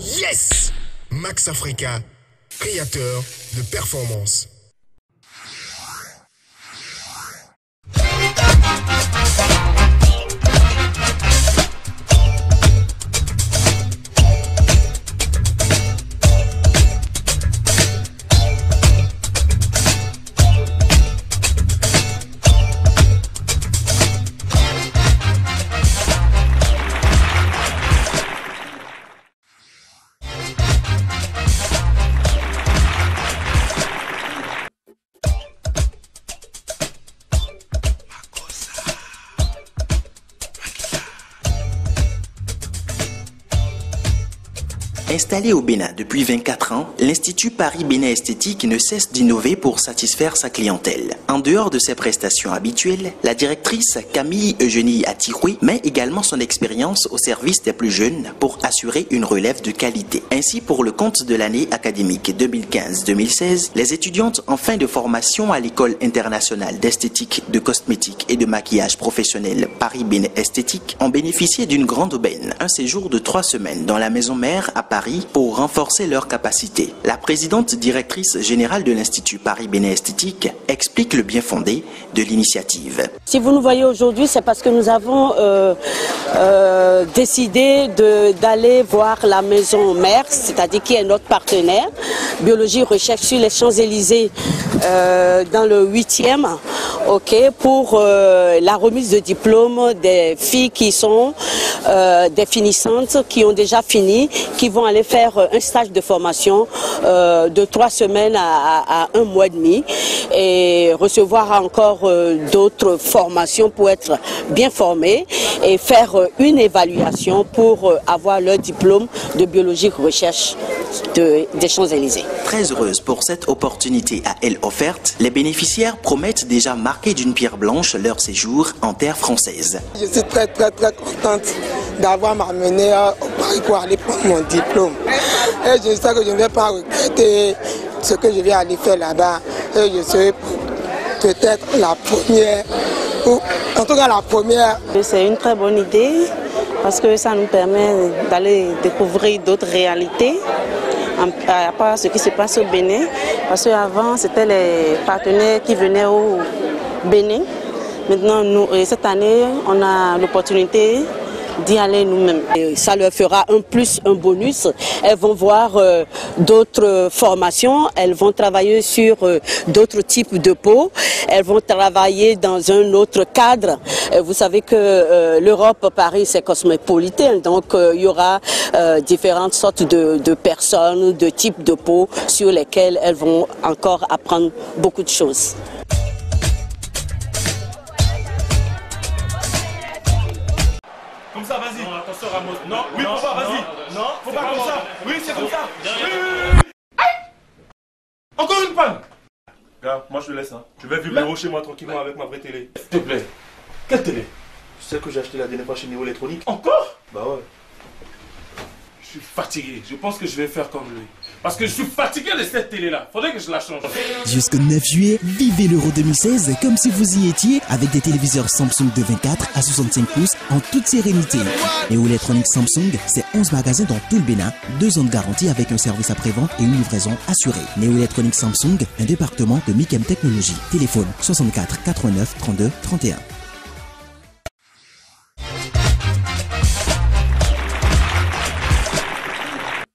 Yes! Max Africa, créateur de performance. Installé au Bénin depuis 24 ans, l'Institut Paris Bénin Esthétique ne cesse d'innover pour satisfaire sa clientèle. En dehors de ses prestations habituelles, la directrice Camille Eugénie Atiroui met également son expérience au service des plus jeunes pour assurer une relève de qualité. Ainsi, pour le compte de l'année académique 2015-2016, les étudiantes en fin de formation à l'École internationale d'esthétique, de cosmétique et de maquillage professionnel Paris Bénin Esthétique ont bénéficié d'une grande aubaine, un séjour de 3 semaines dans la maison mère à Paris pour renforcer leurs capacités. La présidente directrice générale de l'Institut Paris Bénin Esthétique explique le bien fondé de l'initiative. Si vous nous voyez aujourd'hui, c'est parce que nous avons décidé d'aller voir la maison mère, c'est-à-dire qui est notre partenaire, Biologie Recherche sur les Champs-Élysées dans le 8e, pour la remise de diplôme des filles qui sont des finissantes, qui ont déjà fini, qui vont aller faire un stage de formation de 3 semaines à 1 mois et demi et recevoir encore d'autres formations pour être bien formés et faire une évaluation pour avoir leur diplôme de biologie recherche des Champs-Élysées. Très heureuse pour cette opportunité à elle offerte, les bénéficiaires promettent déjà marquer d'une pierre blanche leur séjour en terre française. Je suis très contente d'avoir m'amené au Paris pour aller prendre mon diplôme. Et je sais que je ne vais pas regretter ce que je vais aller faire là-bas. Et je serai peut-être la première, ou en tout cas la première. C'est une très bonne idée parce que ça nous permet d'aller découvrir d'autres réalités. À part ce qui se passe au Bénin, parce qu'avant c'était les partenaires qui venaient au Bénin. Maintenant, cette année, on a l'opportunité d'y aller nous-mêmes. Ça leur fera un plus, un bonus. Elles vont voir d'autres formations, elles vont travailler sur d'autres types de peau, elles vont travailler dans un autre cadre. Vous savez que l'Europe, Paris, c'est cosmopolitain, donc il y aura différentes sortes de personnes, de types de peau sur lesquelles elles vont encore apprendre beaucoup de choses. Comme ça, vas-y. Non, attention, Ramos. Non, oui, faut pas, vas-y. Non, faut pas comme ça. Oui, c'est comme ça. Oui. Aïe! Encore une panne. Gars, moi je te laisse. Hein. Je vais vivre chez moi tranquillement avec ma vraie télé. S'il te plaît. Quelle télé? Tu sais que j'ai acheté la dernière fois chez Néo Électronique. Encore? Bah ouais. Je suis fatigué. Je pense que je vais faire comme lui. Parce que je suis fatigué de cette télé-là. Faudrait que je la change. Jusqu'au 9 juillet, vivez l'Euro 2016 comme si vous y étiez avec des téléviseurs Samsung de 24 à 65 pouces en toute sérénité. Néo Électronique Samsung, c'est 11 magasins dans tout le Bénin, 2 ans de garantie avec un service après-vente et une livraison assurée. Néo Électronique Samsung, un département de Mikem Technologies. Téléphone 64 89 32 31.